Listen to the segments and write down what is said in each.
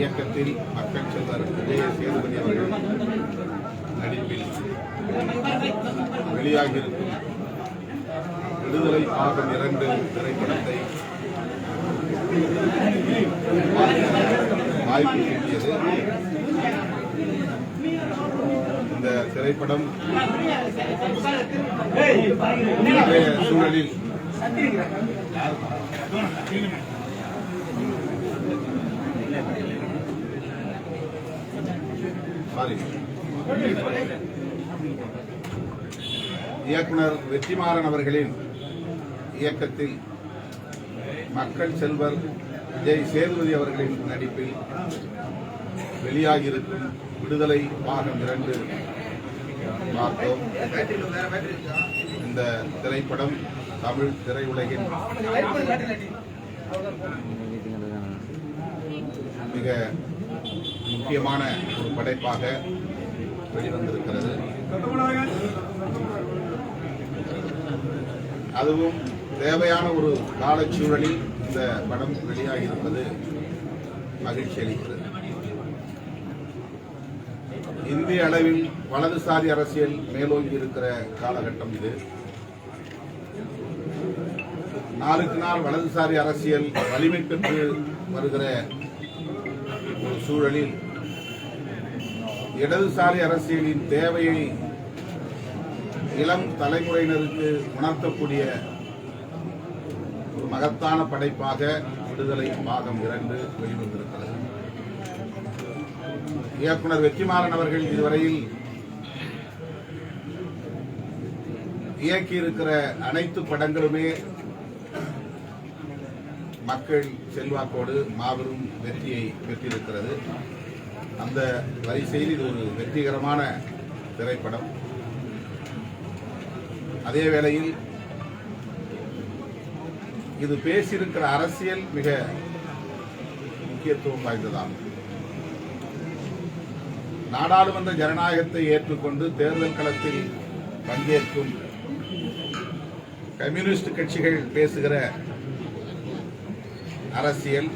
இயக்கத்தில் மக்கள் செல்வர் விஜய சேதுபதி அவர்கள் நடிப்பில் வெளியாகியிருக்கும் விடுதலை பாகம் 2 திரைப்படத்தை வாய்ப்பு கிட்டியது. இந்த திரைப்படம் இன்றைய சூழலில் இயக்குனர் வெற்றிமாறன் அவர்களின் இயக்கத்தில் மக்கள் செல்வர் விஜய் சேதுபதி அவர்களின் நடிப்பில் வெளியாகியிருக்கும் விடுதலை பாகம் 2 பார்த்தோம். இந்த திரைப்படம் தமிழ் திரையுலகின் மிக முக்கியமான ஒரு படைப்பாக வெளிவந்திருக்கிறது. அதுவும் தேவையான ஒரு காலச்சூழலில் இந்த படம் வெளியாகியிருப்பது மகிழ்ச்சி அளிக்கிறது. இந்திய அளவில் வலதுசாரி அரசியல் மேலோங்கி இருக்கிற காலகட்டம் இது. நாளுக்கு நாள் வலதுசாரி அரசியல் வலிமை பெற்று வருகிற ஒரு சூழலில் இடதுசாரி அரசியலின் தேவையை இளம் தலைமுறையினருக்கு உணர்த்தக்கூடிய ஒரு மகத்தான படைப்பாக விடுதலை பாகம் 2 வெளிவந்திருக்கிறது. இயக்குனர் வெற்றிமாறன் அவர்கள் இதுவரையில் இயக்கியிருக்கிற அனைத்து படங்களுமே மக்கள் செல்வாக்கோடு மாபெரும் வெற்றியை பெற்றிருக்கிறது. அந்த வரிசையில் இது ஒரு வெற்றிகரமான திரைப்படம். அதே வேளையில் இது பேசியிருக்கிற அரசியல் மிக முக்கியத்துவம் வாய்ந்ததாகும். நாடாளுமன்ற ஜனநாயகத்தை ஏற்றுக்கொண்டு தேர்தல் களத்தில் பங்கேற்கும் கம்யூனிஸ்ட் கட்சிகள் பேசுகிற அரசியல்,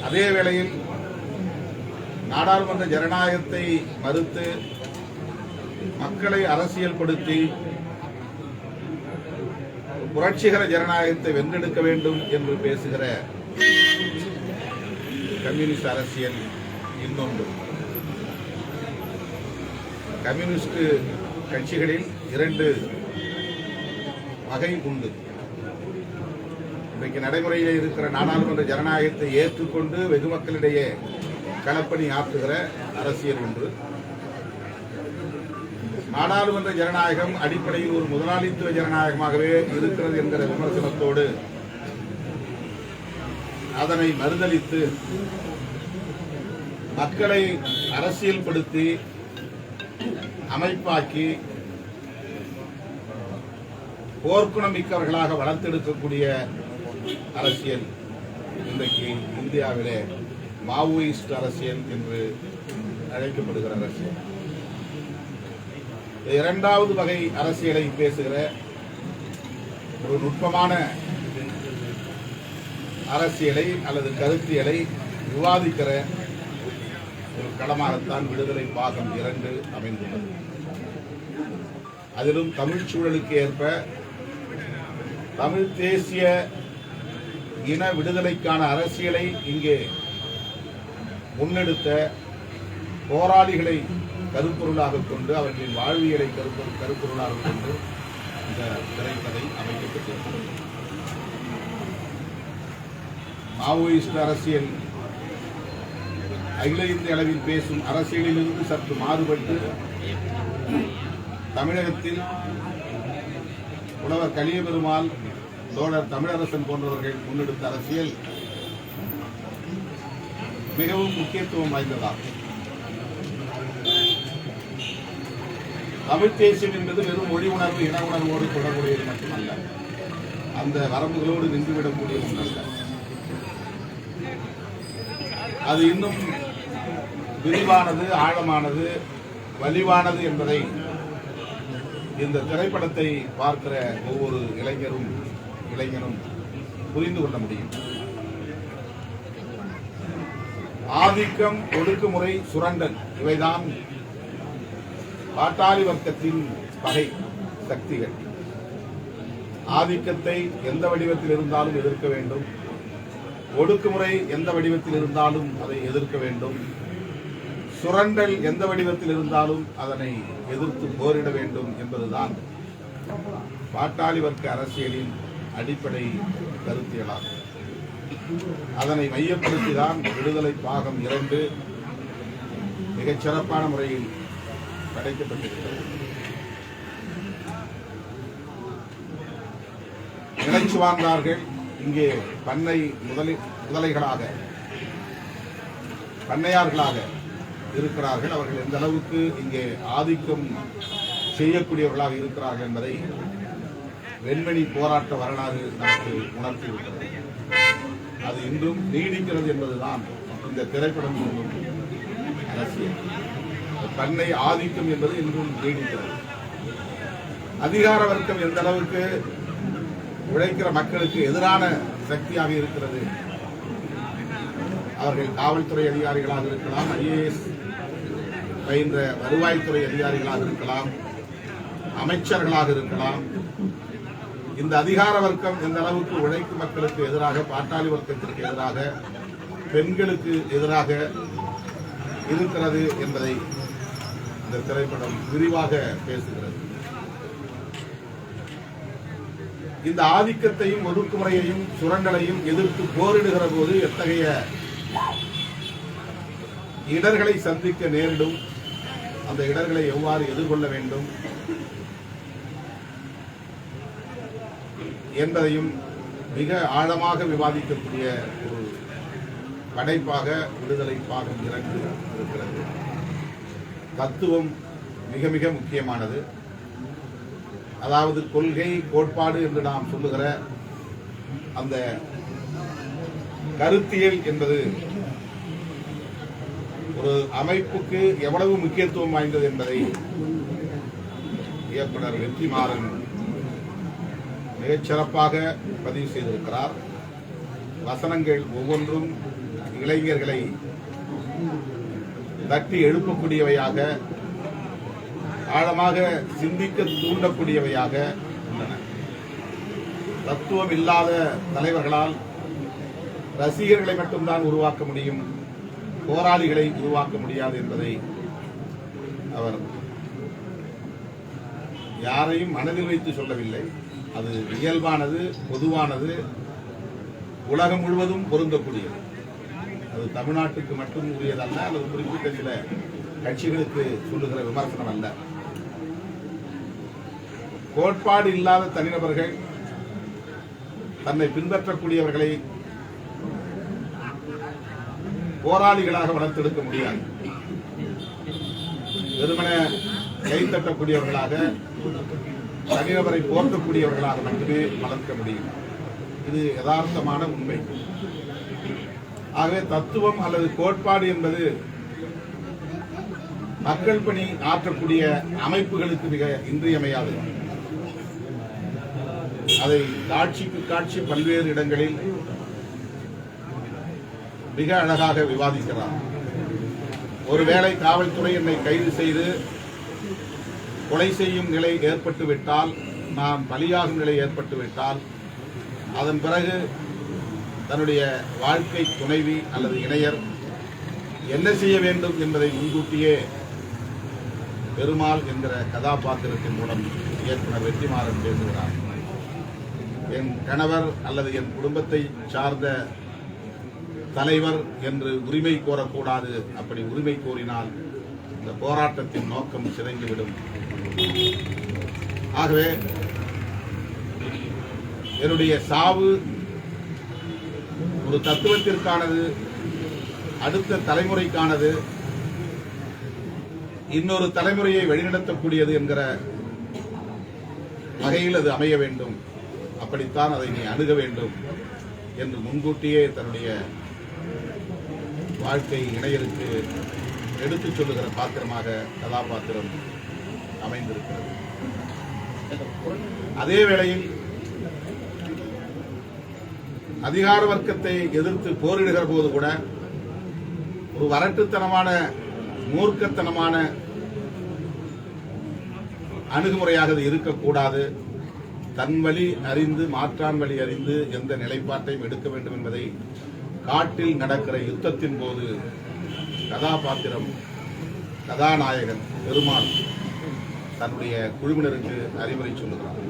அதே வேளையில் நாடாளுமன்ற ஜனநாயகத்தை மறுத்து மக்களை அரசியல்படுத்தி புரட்சிகர ஜனநாயகத்தை வென்றெடுக்க வேண்டும் என்று பேசுகிற கம்யூனிஸ்ட் அரசியல் இன்னொன்று. கம்யூனிஸ்ட் கட்சிகளில் 2 வகை உண்டு. இன்றைக்கு நடைமுறையில் இருக்கிற நாடாளுமன்ற ஜனநாயகத்தை ஏற்றுக்கொண்டு வெகு மக்களிடையே களப்பணி ஆற்றுகிற அரசியல் ஒன்று. நாடாளுமன்ற ஜனநாயகம் அடிப்படையில் ஒரு முதலாளித்துவ ஜனநாயகமாகவே இருக்கிறது என்கிற விமர்சனத்தோடு அதனை மறுதலித்து மக்களை அரசியல்படுத்தி அமைப்பாக்கி போர்க்குணம் மிக்கவர்களாக வளர்த்தெடுக்கக்கூடிய அரசியல் இன்றைக்கு இந்தியாவிலே மாவோயிஸ்ட் அரசியல் என்று அழைக்கப்படுகிற அரசியல். இரண்டாவது வகை அரசியலை பேசுகிற ஒரு நுட்பமான அரசியலை அல்லது கருத்தியலை விவாதிக்கிற ஒரு களமாகத்தான் விடுதலை பாகம் 2 அமைந்துள்ளது. அதிலும் தமிழ் சூழலுக்கு ஏற்ப தமிழ் தேசிய இன விடுதலைக்கான அரசியலை இங்கே முன்னெடுத்த போராளிகளை கருப்பொருளாக கொண்டு அவர்களின் வாழ்வியலை கருப்பொருளாக கொண்டு இந்த திரைக்கதை அமைக்கப்பட்டிருக்கிறது. மாவோயிஸ்ட் அரசியல் அகில இந்திய அளவில் பேசும் அரசியலிலிருந்து சற்று மாறுபட்டு தமிழகத்தில் புலவர் கலியபெருமாள், தோழர் தமிழரசன் போன்றவர்கள் முன்னெடுத்த அரசியல் மிகவும் முக்கியத்துவம் வாய்ந்ததாகும். தமிழ் தேசியம் என்பது வெறும் மொழி உணர்வு, இன உணர்வோடு தொடர்புடையது மட்டுமல்ல, அந்த வரம்புகளோடு நின்றுவிடக்கூடிய ஒன்றல்ல. அது இன்னும் விரிவானது, ஆழமானது, வலிவானது என்பதை இந்த திரைப்படத்தை பார்க்கிற ஒவ்வொரு இளைஞனும் புரிந்து கொள்ள முடியும். ஆதிக்கம், ஒடுக்குமுறை, சுரண்டல் இவைதான் பாட்டாளி வர்க்கத்தின் பகை சக்திகள். ஆதிக்கத்தை எந்த வடிவத்தில் இருந்தாலும் எதிர்க்க வேண்டும், ஒடுக்குமுறை எந்த வடிவத்தில் இருந்தாலும் அதை எதிர்க்க வேண்டும், சுரண்டல் எந்த வடிவத்தில் இருந்தாலும் அதனை எதிர்த்து போரிட வேண்டும் என்பதுதான் பாட்டாளி வர்க்க அரசியலின் அடிப்படை கருத்தியலாகும். அதனை மையப்படுத்திதான் விடுதலை பாகம் 2 மிகச் சிறப்பான முறையில் படைக்கப்பட்டிருக்கிறது. நிலைச்சுவார்ந்தார்கள் இங்கே முதலைகளாக பண்ணையார்களாக இருக்கிறார்கள். அவர்கள் எந்த அளவுக்கு இங்கே ஆதிக்கம் செய்யக்கூடியவர்களாக இருக்கிறார்கள் என்பதை வெண்மணி போராட்ட வரலாறு நமக்கு உணர்த்தியிருக்கிறது. அது இன்றும் நீடிக்கிறது என்பதுதான் இந்த திரைப்படம் சொல்லும் அரசியல். பண்ணை ஆதிக்கம் என்பது இன்றும் நீடிக்கிறது. அதிகார வர்க்கம் எந்த அளவுக்கு உழைக்கிற மக்களுக்கு எதிரான சக்தியாக இருக்கிறது. அவர்கள் காவல்துறை அதிகாரிகளாக இருக்கலாம், ஐஏஎஸ் பயின்ற வருவாய்த்துறை அதிகாரிகளாக இருக்கலாம், அமைச்சர்களாக இருக்கலாம். இந்த அதிகார வர்க்கம் எந்த அளவுக்கு உழைக்கும் மக்களுக்கு எதிராக, பாட்டாளி வர்க்கத்திற்கு எதிராக, பெண்களுக்கு எதிராக இருக்கிறது என்பதை இந்த திரைப்படம் விரிவாக பேசுகிறது. இந்த ஆதிக்கத்தையும், ஒடுக்குமுறையையும், சுரண்டலையும் எதிர்த்து போரிடுகிற போது எத்தகைய இடர்களை சந்திக்க நேரிடும், அந்த இடர்களை எவ்வாறு எதிர்கொள்ள வேண்டும் என்பதையும் மிக ஆழமாக விவாதிக்கக்கூடிய ஒரு படைப்பாக விடுதலை பாகம் 2 இருக்கிறது. தத்துவம் மிக மிக முக்கியமானது. அதாவது கொள்கை, கோட்பாடு என்று நாம் சொல்லுகிற அந்த கருத்தியல் என்பது ஒரு அமைப்புக்கு எவ்வளவு முக்கியத்துவம் வாய்ந்தது என்பதை இயக்குனர் வெற்றிமாறன் மிகச் சிறப்பாக பதிவு செய்திருக்கிறார். வசனங்கள் ஒவ்வொன்றும் இளைஞர்களை தட்டி எழுப்பக்கூடியவையாக, ஆழமாக சிந்திக்க தூண்டக்கூடியவையாக உள்ளன. தத்துவம் இல்லாத தலைவர்களால் ரசிகர்களை மட்டும்தான் உருவாக்க முடியும், போராளிகளை உருவாக்க முடியாது என்பதை அவர் யாரையும் மனதில் வைத்து சொல்லவில்லை. அது இயல்பானது, பொதுவானது, உலகம் முழுவதும் பொருந்தக்கூடியது. அது தமிழ்நாட்டுக்கு மட்டும் உரியதல்ல, அல்லது குறிப்பிட்ட சில கட்சிகளுக்கு சொல்லுகிற விமர்சனம் அல்ல. கோட்பாடு இல்லாத தனிநபர்கள் தன்னை பின்பற்றக்கூடியவர்களை போராளிகளாக வளர்த்தெடுக்க முடியாது. வெறுமன கைத்தட்டக்கூடியவர்களாக, தனிநபரை போர்த்தக்கூடியவர்களாக மட்டுமே வளர்க்க முடியும். இது யதார்த்தமான உண்மை. ஆகவே தத்துவம் அல்லது கோட்பாடு என்பது மக்கள் பணி ஆற்றக்கூடிய அமைப்புகளுக்கு மிக இன்றியமையாதது. அதை காட்சிக்கு காட்சி பல்வேறு இடங்களில் மிக அழகாக விவாதிக்கிறார். ஒருவேளை காவல்துறை என்னை கைது செய்து கொலை செய்யும் நிலை ஏற்பட்டுவிட்டால், நான் பலியாகும் நிலை ஏற்பட்டுவிட்டால், அதன் பிறகு தன்னுடைய வாழ்க்கை துணைவி அல்லது இணையர் என்ன செய்ய வேண்டும் என்பதை முன்கூட்டியே பெருமாள் என்கிற கதாபாத்திரத்தின் மூலம் இயக்குனர் வெற்றிமாறன் பேசுகிறார். என் கணவர் அல்லது என் குடும்பத்தை சார்ந்த தலைவர் என்று உரிமை கோரக்கூடாது. அப்படி உரிமை கோரினால் இந்த போராட்டத்தின் நோக்கம் சிதைந்துவிடும். ஆகவே என்னுடைய சாவு ஒரு தத்துவத்திற்கானது, அடுத்த தலைமுறைக்கானது, இன்னொரு தலைமுறையை வழிநடத்தக்கூடியது என்கிற வகையில் அது அமைய வேண்டும். அப்படித்தான் அதை நீ அணுக வேண்டும் என்று முன்கூட்டியே தன்னுடைய வாழ்க்கை இணையருக்கு எடுத்துச் சொல்லுகிற பாத்திரமாக கதாபாத்திரம் அமைந்திருக்கிறது. அதே வேளையில் அதிகார வர்க்கத்தை எதிர்த்து போரிடுகிற போது கூட ஒரு வரட்டுத்தனமான மூர்க்கத்தனமான அணுகுமுறையாக அது இருக்கக்கூடாது. தன் வழி அறிந்து மாற்றான் வழி அறிந்து எந்த நிலைப்பாட்டையும் எடுக்க வேண்டும் என்பதை காட்டில் நடக்கிற யுத்தத்தின் போது கதாபாத்திரம் கதாநாயகன் பெருமாள் தன்னுடைய குழுவினருக்கு அறிவுரை சொல்லுகிறார்.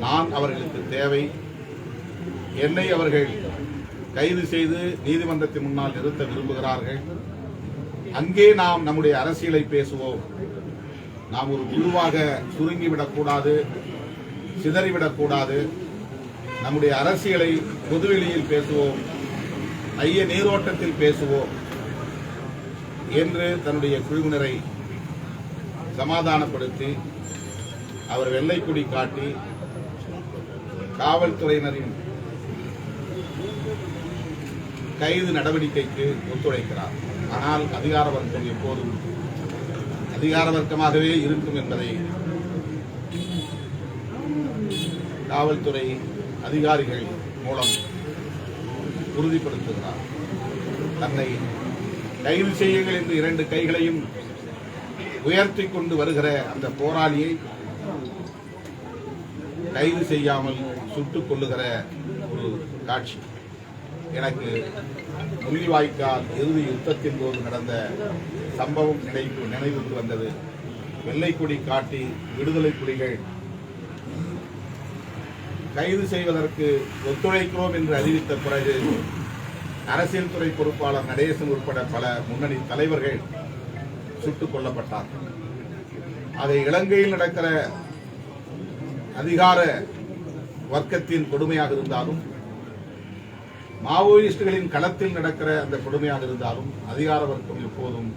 நான் அவர்களுக்கு தேவை, என்னை அவர்கள் கைது செய்து நீதிமன்றத்தின் முன்னால் நிறுத்த விரும்புகிறார்கள். அங்கே நாம் நம்முடைய அரசியலை பேசுவோம். நாம் ஒரு குழுவாக சுருங்கிவிடக்கூடாது, சிதறிவிடக்கூடாது. நம்முடைய அரசியலை பொதுவெளியில் பேசுவோம், ஐய நீரோட்டத்தில் பேசுவோம் என்று தன்னுடைய குழுவினரை சமாதானப்படுத்தி அவர் வெள்ளைக்கொடி காட்டி காவல்துறையினரின் கைது நடவடிக்கைக்கு ஒத்துழைக்கிறார். ஆனால் அதிகார வர்க்கம் எப்போதும் அதிகார வர்க்கமாகவே இருக்கும் என்பதை காவல்துறை அதிகாரிகள் மூலம் உறுதிப்படுத்துகிறார். தன்னை கைது செய்யுங்கள் என்று இரண்டு கைகளையும் உயர்த்தி கொண்டு வருகிற அந்த போராளியை கைது செய்யாமல் சுட்டுக் கொள்ளுகிற ஒரு காட்சி எனக்கு முள்ளிவாய்க்கால் இறுதி யுத்தத்தின் போது நடந்த சம்பவம் நினைவுக்கு வந்தது. வெள்ளைக்கொடி காட்டி விடுதலை புலிகள் கைது செய்வதற்கு ஒத்துழைக்கிறோம் என்று அறிவித்த பிறகு அரசியல் துறை பொறுப்பாளர் நடேசன் உட்பட பல முன்னணி தலைவர்கள் சுட்டுக் கொல்லப்பட்டார்கள். அதை இலங்கையில் நடக்கிற அதிகார வர்க்கத்தின் கொடுமையாக இருந்தாலும், மாவோயிஸ்டுகளின் களத்தில் நடக்கிற அந்த கொடுமையாக இருந்தாலும், அதிகார வர்க்கம் எப்போதும்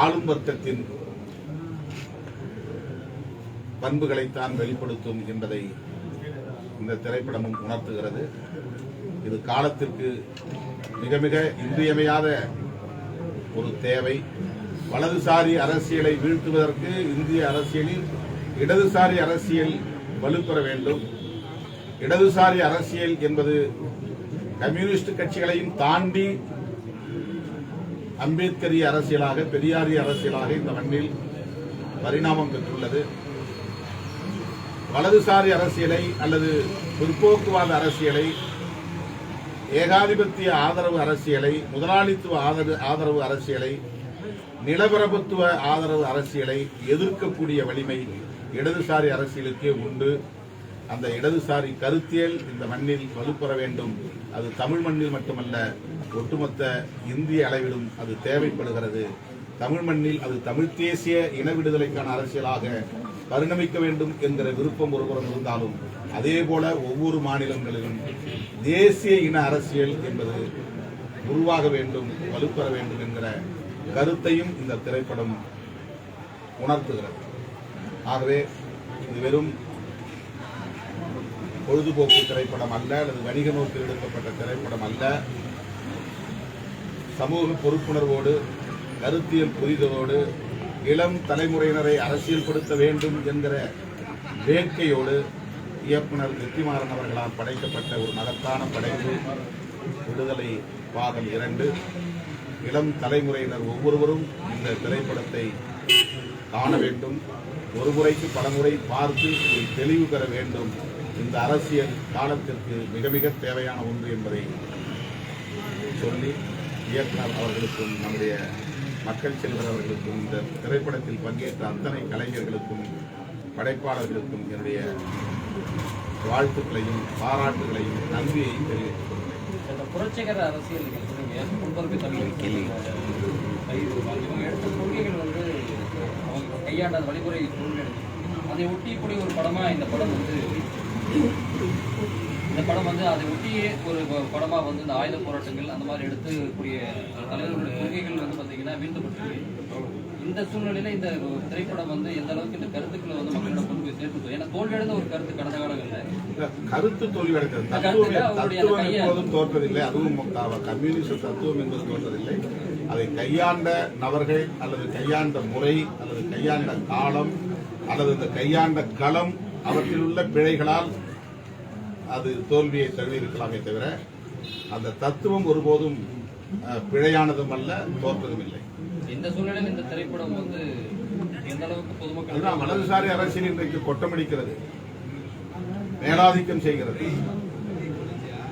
ஆளும் வர்க்கத்தின் பண்புகளைத்தான் வெளிப்படுத்தும் என்பதை இந்த திரைப்படமும் உணர்த்துகிறது. இது காலத்திற்கு மிக மிக இன்றியமையாத ஒரு தேவை. வலதுசாரி அரசியலை வீழ்த்துவதற்கு இந்திய அரசியலில் இடதுசாரி அரசியல் வலுப்பெற வேண்டும். இடதுசாரி அரசியல் என்பது கம்யூனிஸ்ட் கட்சிகளையும் தாண்டி அம்பேத்கரிய அரசியலாக, பெரியாரிய அரசியலாக இந்த மண்ணில் பரிணாமம் பெற்றுள்ளது. வலதுசாரி அரசியலை அல்லது பிற்போக்குவாத அரசியலை, ஏகாதிபத்திய ஆதரவு அரசியலை, முதலாளித்துவ ஆதரவு அரசியலை, நிலப்பிரபுத்துவ ஆதரவு அரசியலை எதிர்க்கக்கூடிய வலிமை இடதுசாரி அரசியலுக்கே உண்டு. அந்த இடதுசாரி கருத்தியல் இந்த மண்ணில் வலுப்பெற வேண்டும். அது தமிழ் மண்ணில் மட்டுமல்ல, ஒட்டுமொத்த இந்திய அளவிலும் அது தேவைப்படுகிறது. தமிழ் மண்ணில் அது தமிழ் தேசிய இன விடுதலைக்கான அரசியலாக பரிணமிக்க வேண்டும் என்கிற விருப்பம் ஒருபுறம் இருந்தாலும், அதே போல ஒவ்வொரு மாநிலங்களிலும் தேசிய இன அரசியல் என்பது உருவாக வேண்டும், வலுப்பெற வேண்டும் என்கிற கருத்தையும் இந்த திரைப்படம் உணர்த்துகிறது. ஆகவே இது வெறும் பொழுதுபோக்கு திரைப்படம் அல்ல, அல்லது வணிக நோக்கில் எடுக்கப்பட்ட திரைப்படம் அல்ல. சமூக பொறுப்புணர்வோடு, கருத்தியல் புரிதலோடு, இளம் தலைமுறையினரை அரசியல்படுத்த வேண்டும் என்கிற வேட்கையோடு இயக்குனர் வெற்றிமாறன் அவர்களால் படைக்கப்பட்ட ஒரு மகத்தான படைப்பு விடுதலை பாகம் 2. இளம் தலைமுறையினர் ஒவ்வொருவரும் இந்த திரைப்படத்தை காண வேண்டும். ஒரு முறைக்கு பல முறை பார்த்து ஒரு தெளிவு பெற வேண்டும். இந்த அரசியல் காலத்திற்கு மிக மிக தேவையான ஒன்று என்பதை சொல்லி, இயக்குனர் அவர்களுக்கும் நம்முடைய மக்கள் செல்வர் அவர்களுக்கும் இந்த திரைப்படத்தில் பங்கேற்ற அத்தனை கலைஞர்களுக்கும் படைப்பாளர்களுக்கும் என்னுடைய வாழ்த்துக்களையும் பாராட்டுகளையும் நன்றியையும் தெரிவித்துக் கொள்கிறேன். புரட்சிகர அரசியல் முன்பொருப்பு தமிழ் எடுத்த கொள்கைகள் அவங்க கையாண்ட வழிமுறை அதை ஒட்டியக்கூடிய ஒரு படமா இந்த படம் அதை ஒட்டியே ஒரு படமா இந்த ஆயுத போராட்டங்கள் அந்த மாதிரி எடுத்துக்கூடிய தலைவர்களுடைய கொள்கைகள் பார்த்தீங்கன்னா வீழ்த்தப்பட்டிருக்கு. இந்த சூழ்நிலையில இந்த திரைப்படம் எந்த அளவுக்கு இந்த கருத்துக்களை மக்களிடம் கொண்டு போய் சேர்த்து, ஏன்னா தோல்வியடைந்த ஒரு கருத்து கடந்த காலங்களில் கருத்து தோல்வியடைந்தது. தத்துவம் எப்போதும் தோற்றதில்லை. அதுவும் கம்யூனிஸ்ட் தத்துவம் என்பது தோற்றதில்லை. அதை கையாண்ட நபர்கள் அல்லது கையாண்ட முறை அல்லது கையாண்ட காலம் அல்லது இந்த கையாண்ட களம் அவற்றில் உள்ள பிழைகளால் அது தோல்வியை தழுவி இருக்கலாமே தவிர அந்த தத்துவம் ஒருபோதும் பிழையானதும் அல்ல, தோற்றதும் இல்லை. இந்த சூழ்நிலையில் இந்த திரைப்படம் வந்து எந்த அளவுக்கு பொதுமக்கள் அதுதான் வலதுசாரி அரசியல் இன்றைக்கு கொட்டமடிக்கிறது, மேலாதிக்கம் செய்கிறது,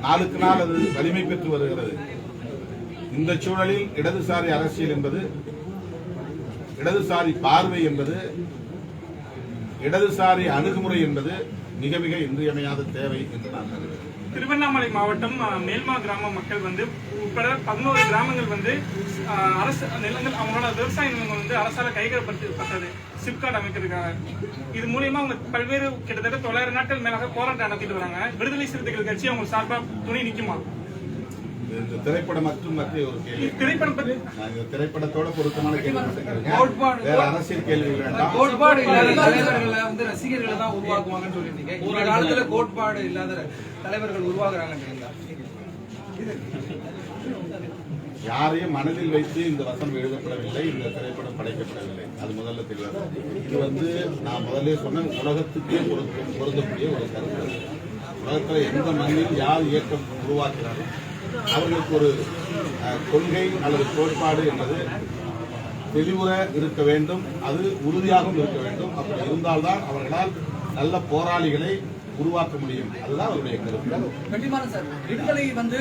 நாளுக்கு நாள் அது வலிமை பெற்று வருகிறது. இந்த சூழலில் இடதுசாரி அரசியல் என்பது, இடதுசாரி பார்வை என்பது, இடதுசாரி அணுகுமுறை என்பது மிக மிக இன்றியமையாத தேவை என்று நான் கருதுகிறேன். திருவண்ணாமலை மாவட்டம் மேல்மா கிராம மக்கள் வந்து உட்பட 11 கிராமங்கள் வந்து அரசு நிலங்கள், அவங்களோட விவசாய நிலங்கள் வந்து அரசால் கைகரப்பட்டது சிப்காட் அமைக்கிறதுக்காக. இது மூலியமா அவங்க பல்வேறு கிட்டத்தட்ட 900 நாட்கள் மேலாக போராட்டம் நடத்திட்டு வராங்க. விடுதலை சிறுத்தைகள் கட்சி அவங்க சார்பாக துணை நிற்குமா? இந்த திரைப்படம் மற்றும் மத்திய ஒரு கேள்வி. திரைப்படம் பற்றி இந்த திரைப்படத்தோட பொருத்தமான கேள்வி, வேற அரசியல் கேள்வி வேண்டாம். கோட்பாடு இல்லாத தலைவர்களை வந்து ரசிகர்களை தான் உருவாக்குவாங்கன்னு சொல்லியிருந்தீங்க. இந்த காலத்துல கோட்பாடு இல்லாத தலைவர்கள் உருவாக்குறாங்கன்றீங்களா? யாரையும் மனதில் வைத்து இந்த வசனம் எழுதப்படவில்லை, இந்த திரைப்படம் படைக்கப்படவில்லை. அது முதல்ல தெரியாது. இது நான் முதல்ல சொன்ன உலகத்துக்கே பொருந்தக்கூடிய ஒரு கருத்து. உலகத்தில் எந்த மண்ணில் யார் இயக்கம் உருவாக்கிறார்கள் அவர்களுக்கு ஒரு கொள்கை அல்லது கோட்பாடு என்பது தெளிவுற இருக்க வேண்டும், அது உறுதியாகவும் இருக்க வேண்டும். அப்படி இருந்தால்தான் அவர்களால் நல்ல போராளிகளை உருவாக்க முடியும். அதுதான் அவருடைய கருத்து. வெற்றிமாறன் சார், விடுதலை வந்து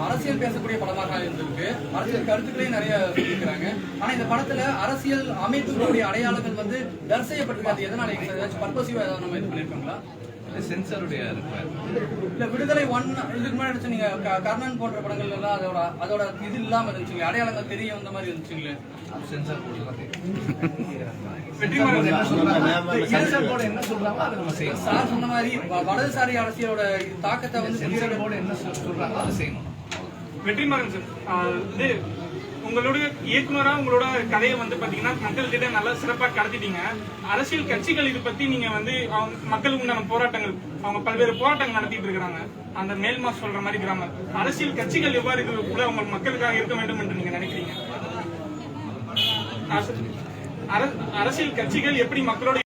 அரசியல் பேசக்கூடிய படமாக இருந்திருக்கு, அரசியல் கருத்துக்களையும் நிறைய சொல்லியிருக்கிறாங்க. ஆனா இந்த படத்துல அரசியல் அமைப்புகளுடைய அடையாளங்கள் வந்து டர் செய்யப்பட்டிருக்கு. எதனால ஏதாச்சும் பர்பசிவா ஏதாவது நம்ம இது பண்ணிருக்கோங்களா? சென்சாருடைய இல்ல விடுதலை 1 இதுக்கு முன்னாடி சொன்னீங்க, கர்ணன் போன்ற படங்கள் எல்லாம் அதோட இது இல்லாம இருந்துச்சுங்க, அடையாளங்கள் தெரிய வந்த மாதிரி இருந்துச்சுங்களே. சென்சார் போர்டு என்ன சொல்றாங்க அதை நம்ம செய்யணும். சார் சொன்ன மாதிரி வலதுசாரி அரசியலோட தாக்கத்தை வந்து சென்சார் போர்டு என்ன சொல்றாங்க அதை செய்யணும். வெற்றிமாறன் சார், இது உங்களுடைய இயக்குனரா உங்களோட கதையை வந்து பாத்தீங்கன்னா மக்கள்கிட்ட நல்லா சிறப்பா கடத்திட்டீங்க. அரசியல் கட்சிகள் இது பத்தி நீங்க வந்து மக்களுக்கு உண்டான போராட்டங்கள், அவங்க பல்வேறு போராட்டங்கள் நடத்திட்டு இருக்கிறாங்க. அந்த மேல்மா சொல்ற மாதிரி கிராமம் அரசியல் கட்சிகள் எவ்வாறு இது கூட உங்க மக்களுக்காக இருக்க வேண்டும் என்று நீங்க நினைக்கிறீங்க? அரசியல் கட்சிகள் எப்படி மக்களோட